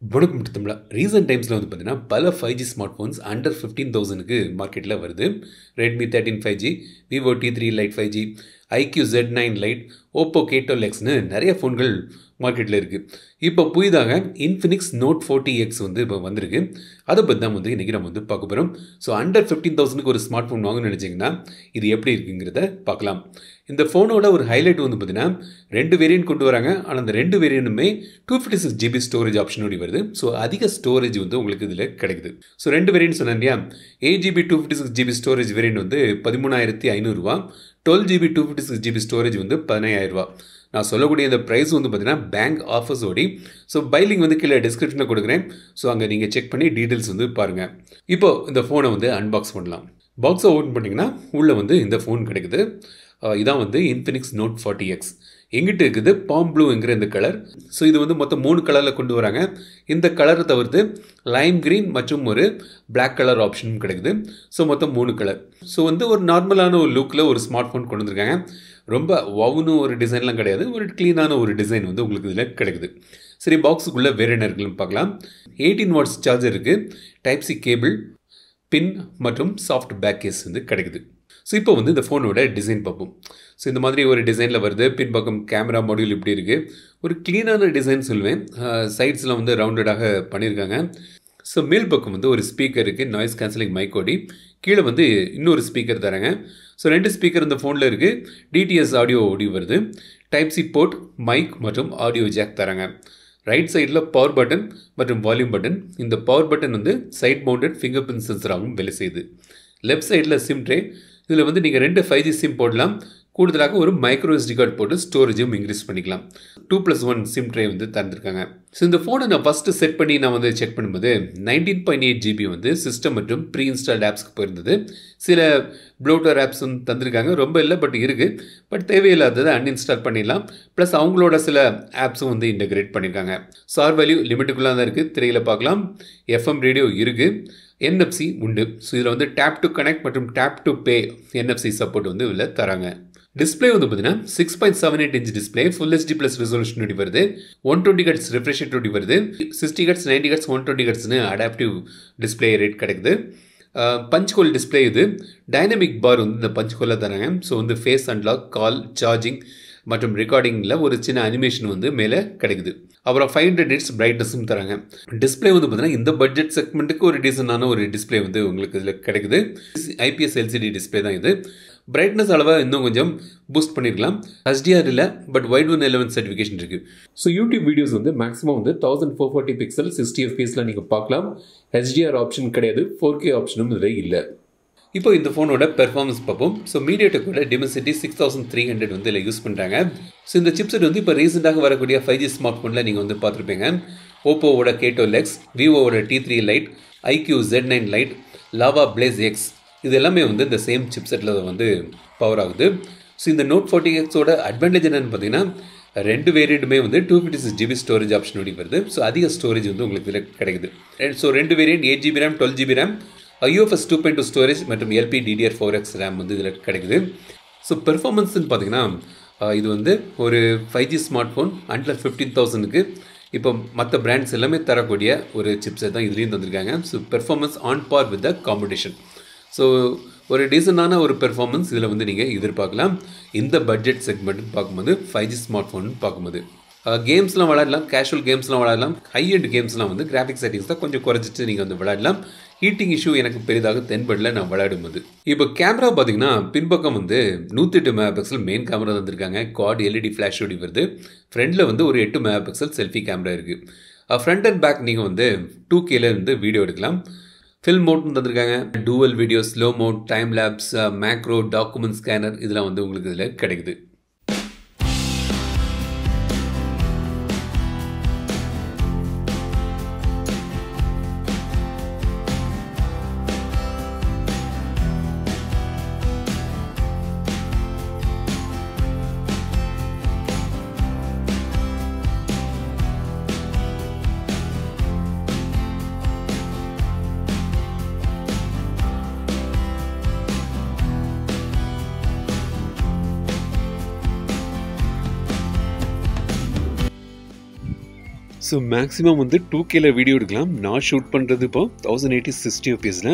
வணக்கம் தமிழா. ரீசெண்ட் டைம்ஸில் வந்து பார்த்தீங்கன்னா பல 5G ஸ்மார்ட் ஃபோன்ஸ் அண்டர் 15,000க்கு மார்க்கெட்டில் வருது. Redmi 13 5G, Vivo T3 lite 5G, iQOO Z9 lite, Oppo K12Xன்னு நிறைய ஃபோன்கள் மார்க்கெட்டில் இருக்குது. இப்போ புதிதாக இன்ஃபினிக்ஸ் நோட் 40X வந்து இப்போ வந்திருக்கு. அதை பற்றி தான் வந்து இன்றைக்கி நம்ம வந்து பார்க்க போகிறோம். ஸோ அண்டர் 15,000க்கு ஒரு ஸ்மார்ட் ஃபோன் வாங்கணும்னு நினச்சிங்கன்னா இது எப்படி இருக்குங்கிறத பார்க்கலாம். இந்த ஃபோனோட ஒரு ஹைலைட் வந்து பார்த்தீங்கன்னா 2 வேரியன்ட் கொண்டு வராங்க. ஆனால் அந்த 2 வேரியண்ட்டுமே 256GB ஸ்டோரேஜ் ஆப்ஷனோடு வருது. ஸோ அதிக ஸ்டோரேஜ் வந்து உங்களுக்கு இதில் கிடைக்குது. ஸோ 2 வேரியன்ட் சொன்னேன் இல்லையா, 8GB 256GB ஸ்டோரேஜ் வேரியன்ட் வந்து 13,500 12GB 256GB ஸ்டோரேஜ் வந்து 15,000. நான் சொல்லக்கூடிய இந்த ப்ரைஸ் வந்து பார்த்தீங்கன்னா பேங்க் ஆஃபர்ஸோடி. ஸோ பைலிங் வந்து கீழே டிஸ்கிரிப்ஷனில் கொடுக்குறேன். ஸோ அங்கே நீங்கள் செக் பண்ணி டீட்டெயில்ஸ் வந்து பாருங்கள். இப்போது இந்த ஃபோனை வந்து அன்பாக்ஸ் பண்ணலாம். பாக்ஸை ஓப்பன் பண்ணிங்கன்னா உள்ளே வந்து இந்த ஃபோன் கிடைக்குது. இதான் வந்து இன்ஃபினிக்ஸ் நோட் 40X. எங்கிட்ட இருக்குது பாம் ப்ளூங்கிற இந்த கலர். ஸோ இது வந்து மொத்தம் 3 கலரில் கொண்டு வராங்க. இந்த கலரை தவிர்த்து லைம் க்ரீன் மற்றும் ஒரு பிளாக் கலர் ஆப்ஷனும் கிடைக்குது. ஸோ மொத்தம் 3 கலர். ஸோ வந்து ஒரு நார்மலான ஒரு லுக்கில் ஒரு ஸ்மார்ட் ஃபோன் கொண்டு வந்திருக்காங்க. ரொம்ப வவுன்னு ஒரு டிசைன்லாம் கிடையாது, ஒரு க்ளீனான ஒரு டிசைன் வந்து உங்களுக்கு இதில் கிடைக்குது. சரி, பாக்ஸுக்குள்ளே வேறு என்ன இருக்குன்னு பார்க்கலாம். 18 வாட்ஸ் சார்ஜர் இருக்குது, டைப் சி கேபிள், பின் மற்றும் சாஃப்ட் பேக் கேஸ் வந்து கிடைக்குது. ஸோ இப்போ வந்து இந்த ஃபோனோட டிசைன் பார்ப்போம். ஸோ இந்த மாதிரி ஒரு டிசைனில் வருது. பின்பக்கம் கேமரா மாடியூல் இப்படி இருக்குது. ஒரு க்ளீனான டிசைன் சொல்லுவேன். சைட்ஸ்லாம் வந்து ரவுண்டடாக பண்ணியிருக்காங்க. ஸோ மேல் பக்கம் வந்து ஒரு ஸ்பீக்கர் இருக்குது, நாய்ஸ் கேன்சலிங் மைக்கோடி. கீழே வந்து இன்னொரு ஸ்பீக்கர் தராங்க. ஸோ 2 ஸ்பீக்கர் இந்த ஃபோனில் இருக்குது. டிடிஎஸ் ஆடியோ வருது. டைப் சி போர்ட், மைக் மற்றும் ஆடியோ ஜாக் தராங்க. ரைட் சைடில் பவர் பட்டன் மற்றும் வால்யூம் பட்டன். இந்த பவர் பட்டன் வந்து சைட் மவுண்டட் ஃபிங்கர் பிரிண்ட் சென்சராகவும் வேலை செய்யுது. லெஃப்ட் சைடில் சிம் ட்ரே. இதில் வந்து நீங்கள் 2 5G சிம் போடலாம். கூடுதலாக ஒரு மைக்ரோ SD கார்டு போட்டு ஸ்டோரேஜும் இன்க்ரீஸ் பண்ணிக்கலாம். 2+1 சிம் ட்ரே வந்து தந்துருக்காங்க. ஸோ இந்த ஃபோனை நான் ஃபஸ்ட்டு செட் பண்ணி நான் வந்து செக் பண்ணும்போது 19.8GB வந்து சிஸ்டம் மற்றும் ப்ரீ இன்ஸ்டால்ட் ஆப்ஸ்க்கு போயிருந்தது. சில ப்ளோட்டர் ஆப்ஸ் வந்து தந்திருக்காங்க, ரொம்ப இல்லை பட் இருக்குது. பட் தேவையில்லாததை அன்இன்ஸ்டால் பண்ணிடலாம். ப்ளஸ் அவங்களோட சில ஆப்ஸும் வந்து இன்டகிரேட் பண்ணியிருக்காங்க. சார் வேல்யூ லிமிட்டுக்குள்ளே தான் இருக்குது, திரையில் பார்க்கலாம். FM ரேடியோ இருக்குது, NFC உண்டு. ஸோ இதில் வந்து டேப் டு கனெக்ட் மற்றும் tape to pay NFC support வந்து இதில் தராங்க. டிஸ்பிளே வந்து பார்த்தீங்கன்னா 6.78 inch display, full HD plus resolution வருது. 120 Hz ரிஃப்ரெஷ் ரேட் வருது. 60 Hz, 90 Hz, 120 Hzன்னு அடாப்டிவ் டிஸ்பிளே ரேட் கிடைக்குது. பஞ்ச் ஹோல் டிஸ்பிளே இது. டைனமிக் பார் வந்து இந்த பஞ்ச் ஹோலில் தராங்க. ஸோ வந்து ஃபேஸ் அன்லாக், கால், சார்ஜிங் மற்றும் ரெக்கார்டிங்கில் ஒரு சின்ன அனிமேஷன் வந்து மேலே கிடைக்குது. அப்புறம் 500 nits பிரைட்னஸும் தராங்க. டிஸ்பிளே வந்து பார்த்தீங்கன்னா இந்த பட்ஜெட் செக்மெண்ட்டுக்கு ஒரு டீசெண்டான ஒரு டிஸ்பிளே வந்து உங்களுக்கு இதில் கிடைக்குது. IPS LCD டிஸ்பிளே தான் இது. பிரைட்னஸ் அளவை இன்னும் கொஞ்சம் பூஸ்ட் பண்ணியிருக்கலாம். HDR இல்லை, பட் வைட் 11 சர்டிஃபிகேஷன் இருக்குது. ஸோ யூடியூப் வீடியோஸ் வந்து மேக்ஸிமம் வந்து 1440 பிக்சல் 60 FPSல நீங்கள் பார்க்கலாம். HDR ஆப்ஷன் கிடையாது, 4K ஆப்ஷனும் இதில் இல்லை. இப்போ இந்த ஃபோனோட பெர்ஃபார்மன்ஸ் பார்ப்போம். ஸோ மீடியாடெக்கோட Dimensity 6300 வந்து இதில் யூஸ் பண்ணுறாங்க. ஸோ இந்த சிப்செட் வந்து இப்போ ரீசெண்டாக வரக்கூடிய 5G ஸ்மார்ட் ஃபோனில் நீங்கள் வந்து பார்த்துருப்பீங்க. ஓப்போவோட K12X, விவோவோட T3 lite, iQOO Z9 lite, Lava Blaze X, இது எல்லாமே வந்து இந்த சேம் சிப்செட்டில் வந்து பவர் ஆகுது. ஸோ இந்த நோட் 40Xோட அட்வான்டேஜ் என்னென்னு பார்த்தீங்கன்னா 2 வேரியண்ட்டுமே வந்து 256GB ஸ்டோரேஜ் ஆப்ஷனோடி வருது. ஸோ அதிக ஸ்டோரேஜ் வந்து உங்களுக்கு இதில் கிடைக்குது. So 2 variant 8GB RAM, 12GB RAM, UFS 2.2 storage மற்றும் LPDDR4X RAM வந்து இதில் கிடைக்குது. ஸோ பெர்ஃபார்மன்ஸ்ன்னு பார்த்தீங்கன்னா இது வந்து ஒரு 5G ஸ்மார்ட் ஃபோன் அண்டர் 15,000க்கு இப்போ மற்ற பிராண்ட்ஸ் எல்லாமே தரக்கூடிய ஒரு சிப்ஸை தான் இதுலேயும் தந்திருக்காங்க. So performance on par with the competition. So ஒரு டீசெண்டான ஒரு பெர்ஃபார்மன்ஸ் இதில் வந்து நீங்கள் எதிர்பார்க்கலாம். இந்த பட்ஜெட் செக்மெண்ட்னு பார்க்கும்போது 5G ஸ்மார்ட் ஃபோன் பார்க்கும்போது கேம்ஸ்லாம் விளையாடலாம், கேஷுவல் கேம்ஸ்லாம் விளையாடலாம். ஹை எண்ட் கேம்ஸ்லாம் வந்து கிராஃபிக்ஸ் செட்டிங்ஸ் தான் கொஞ்சம் குறைச்சிட்டு நீங்கள் வந்து விளையாடலாம். ஹீட்டிங் இஷ்யூ எனக்கு பெரிதாக தென்படல நான் விளையாடும்போது. இப்போ கேமரா பார்த்தீங்கன்னா பின்பக்கம் வந்து 108 MP மெயின் கேமரா தந்திருக்காங்க. குவாட் LED ஃப்ளாஷ் வருது. ஃப்ரண்ட்டில் வந்து ஒரு 8 MP செல்ஃபி கேமரா இருக்குது. ஃப்ரண்ட் அண்ட் பேக் நீங்கள் வந்து 2Kல இருந்து வீடியோ எடுக்கலாம். ஃபில்ம் மோட்னு தந்திருக்காங்க. Dual video, slow mode, time lapse, macro, document scanner இதெல்லாம் வந்து உங்களுக்கு இதில் கிடைக்குது. ஸோ மேக்ஸிமம் வந்து 2Kல வீடியோ எடுக்கலாம். நான் ஷூட் பண்ணுறது இப்போ 1080 60 fpsல.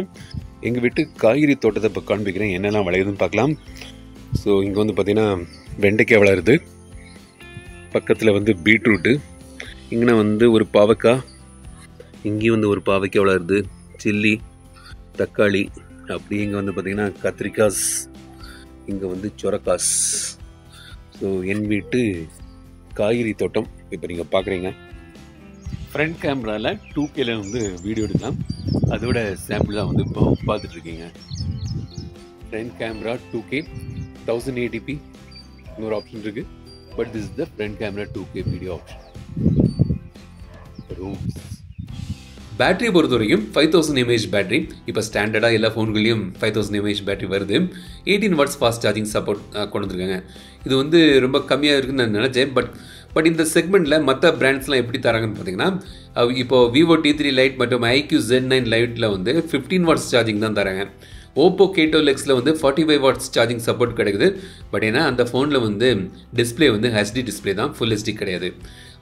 எங்கள் வீட்டு காய்கறி தோட்டத்தை இப்போ காண்பிக்கிறேன், என்னெல்லாம் விளையுதுன்னு பார்க்கலாம். ஸோ இங்கே வந்து பார்த்திங்கன்னா வெண்டைக்காய் வளருது, பக்கத்தில் வந்து பீட்ரூட்டு, இங்கே வந்து ஒரு பாவக்காய், இங்கேயும் வந்து ஒரு பாவக்காய் வளருது, சில்லி, தக்காளி, அப்படி இங்கே வந்து பார்த்திங்கன்னா கத்திரிக்காஸ், இங்கே வந்து சொரக்காஸ். ஸோ என் வீட்டு காய்கறி தோட்டம் இப்போ நீங்கள் பார்க்குறீங்க. ஃப்ரண்ட் கேமராவில் 2Kல வந்து வீடியோ எடுக்கலாம், அதோட சாம்பிள் தான் வந்து இப்போ பார்த்துட்ருக்கீங்க. ஃப்ரண்ட் கேமரா 2K 1080p இன்னொரு ஆப்ஷன் இருக்குது, but this is the front camera 2K video option. Rooms battery பொறுத்த வரைக்கும் 5000 mAh பேட்டரி. இப்போ ஸ்டாண்டர்டாக எல்லா ஃபோன்களையும் 5000 mAh பேட்டரி வருது. 18 watts ஃபாஸ்ட் சார்ஜிங் சப்போர்ட் கொண்டு வந்துருக்காங்க. இது வந்து ரொம்ப கம்மியாக இருக்குன்னு நான் நினச்சேன். பட் இந்த செக்மெண்ட்டில் மற்ற பிராண்ட்ஸ்லாம் எப்படி தராங்கன்னு பார்த்தீங்கன்னா, இப்போ விவோ T3 லைட் மற்றும் IQ Z9 லைட்டில் வந்து 15 watts சார்ஜிங் தான் தராங்க. ஓப்போ கேட்டோ லெக்ஸில் வந்து 45 watts சார்ஜிங் சப்போர்ட் கிடைக்குது. பட் ஏன்னா அந்த ஃபோனில் வந்து டிஸ்பிளே வந்து HD டிஸ்பிளே தான், ஃபுல் HD கிடையாது.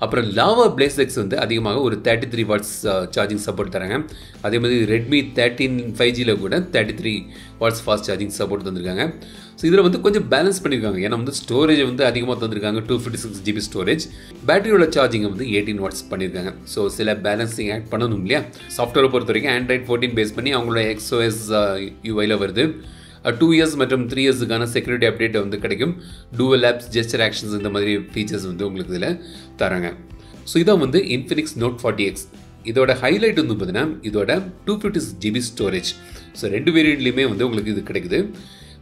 அப்புறம் லாவா பிளேஸ் எக்ஸ் வந்து அதிகமாக ஒரு 33 watts சார்ஜிங் சப்போர்ட் தராங்க. அதே மாதிரி ரெட்மி 13 5Gயில் கூட 33 watts ஃபாஸ்ட் சார்ஜிங் சப்போர்ட் தந்திருக்காங்க. ஸோ இதில் வந்து கொஞ்சம் பேலன்ஸ் பண்ணியிருக்காங்க, ஏன்னா வந்து ஸ்டோரேஜ் வந்து அதிகமாக தந்திருக்காங்க, 256 GB ஸ்டோரேஜ். பேட்டரியோட சார்ஜிங்கை வந்து 18 watts பண்ணியிருக்காங்க. ஸோ சில பேலன்சிங் ஆட் பண்ணணும் இல்லையா. சாஃப்ட்வேரை பொறுத்த வரைக்கும் Android 14 பேஸ் பண்ணி அவங்களோட XOS UIயில் வருது. 2 years மற்றும் 3 yearsக்கான செக்யூரிட்டி அப்டேட் வந்து கிடைக்கும். டூவல் ஆப்ஸ், ஜெஸ்டர் ஆக்ஷன்ஸ், இந்த மாதிரி ஃபீச்சர்ஸ் வந்து உங்களுக்கு இதில் தராங்க. ஸோ இதான் வந்து Infinix Note 40X. இதோட ஹைலைட் வந்து பார்த்தீங்கன்னா இதோட 256 GB ஸ்டோரேஜ். ஸோ ரெண்டு வேரியண்ட்லேயுமே வந்து உங்களுக்கு இது கிடைக்குது.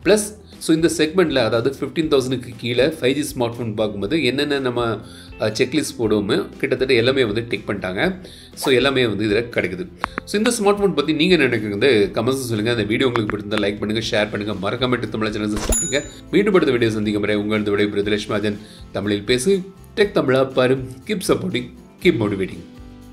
ப்ளஸ் ஸோ இந்த செக்மெண்ட்டில், அதாவது 15,000க்கு கீழே 5G ஸ்மார்ட் ஃபோன் பார்க்கும்போது என்னென்ன நம்ம செக்லிஸ்ட் போடுவோமோ கிட்டத்தட்ட எல்லாமே வந்து டிக் பண்ணிட்டாங்க. ஸோ எல்லாமே வந்து இதில் கிடைக்குது. ஸோ இந்த ஸ்மார்ட் ஃபோன் பற்றி நீங்கள் நினைக்கிறது கமெண்ட்ஸ் சொல்லுங்கள். அந்த வீடியோ உங்களுக்கு பிடிச்சிருந்தால் லைக் பண்ணுங்கள், ஷேர் பண்ணுங்கள், மறக்காம தமிழ் சேனல் சப்ஸ்கிரைப் பண்ணுங்கள். மீண்டும் அடுத்த வீடியோ சந்திக்கும் வரை உங்களது விடை பிரதிலட்சுமி ராஜன். தமிழில் பேசு, டெக் தமிழா பாரு, கீப் சப்போர்ட்டிங், கீப் மோட்டிவேட்டிங்.